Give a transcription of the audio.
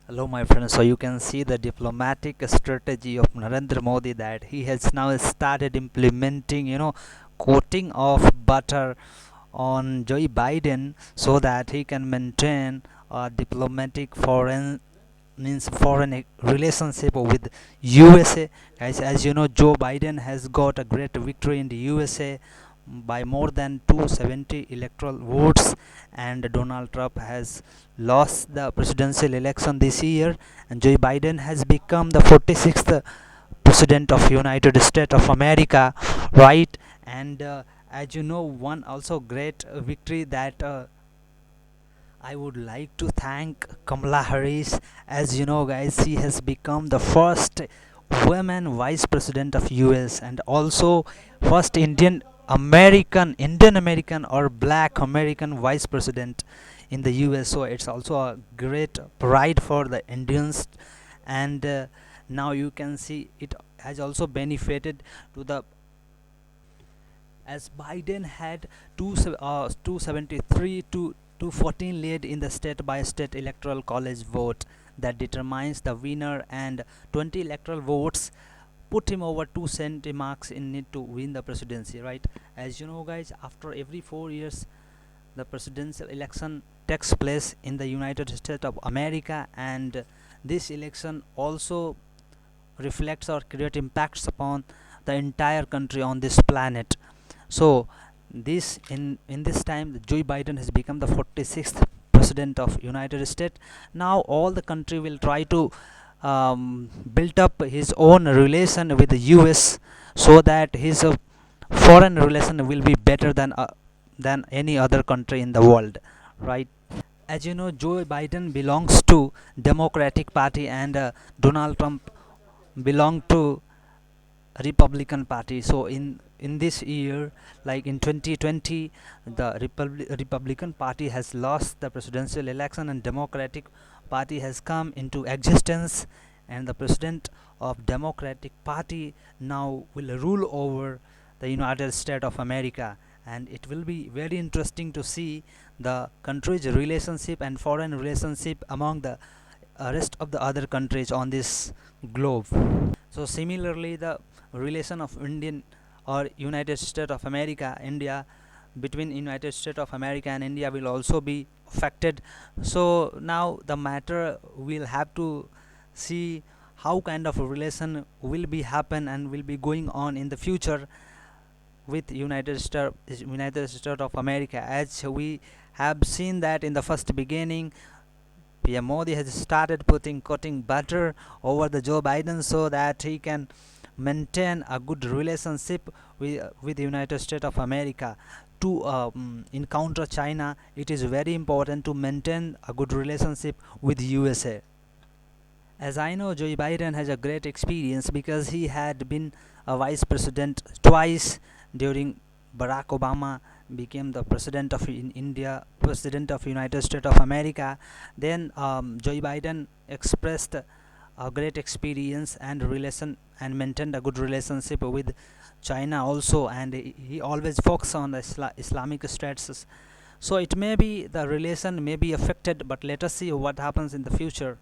Hello, my friends. So you can see the diplomatic strategy of Narendra Modi that he has now started implementing, coating of butter on Joe Biden so that he can maintain a diplomatic foreign relationship with USA. Guys, as you know, Joe Biden has got a great victory in the USA by more than 270 electoral votes, and Donald Trump has lost the presidential election this year, and Joe Biden has become the 46th president of United States of America, right? And as you know, one also great victory that I would like to thank Kamala Harris. As you know, guys, she has become the first woman vice president of US, and also first Indian American or black American vice president in the US. So it's also a great pride for the Indians, and now you can see it has also benefited to the, as Biden had 273 to 214 lead in the state by state electoral college vote that determines the winner, and 20 electoral votes put him over 270 marks in need to win the presidency, right? As you know, guys, after every 4 years the presidential election takes place in the United States of America, and this election also reflects or create impacts upon the entire country on this planet. So in this time, Joe Biden has become the 46th president of United States. Now all the country will try to build up his own relation with the US, so that his foreign relation will be better than any other country in the world, right? As you know, Joe Biden belongs to Democratic Party, and Donald Trump belong to Republican Party. So in this year, like in 2020, the Republican Party has lost the presidential election, and Democratic Party has come into existence, and the president of Democratic Party now will rule over the United States of America, and it will be very interesting to see the country's relationship and foreign relationship among the rest of the other countries on this globe. So similarly, the relation of Indian or United States of America, India, between United States of America and India will also be affected. So now the matter will have to see how kind of a relation will be happen and will be going on in the future with United States of America. As we have seen that in the first beginning, PM Modi has started coating butter over the Joe Biden so that he can maintain a good relationship with the United States of America. To encounter China, it is very important to maintain a good relationship with USA. As I know, Joe Biden has a great experience because he had been a vice president twice during Barack Obama became the president of India, president of United States of America. Then Joe Biden expressed a great experience and relation and maintained a good relationship with China also, and he always focused on the Islamic states. So it may be the relation may be affected, but let us see what happens in the future.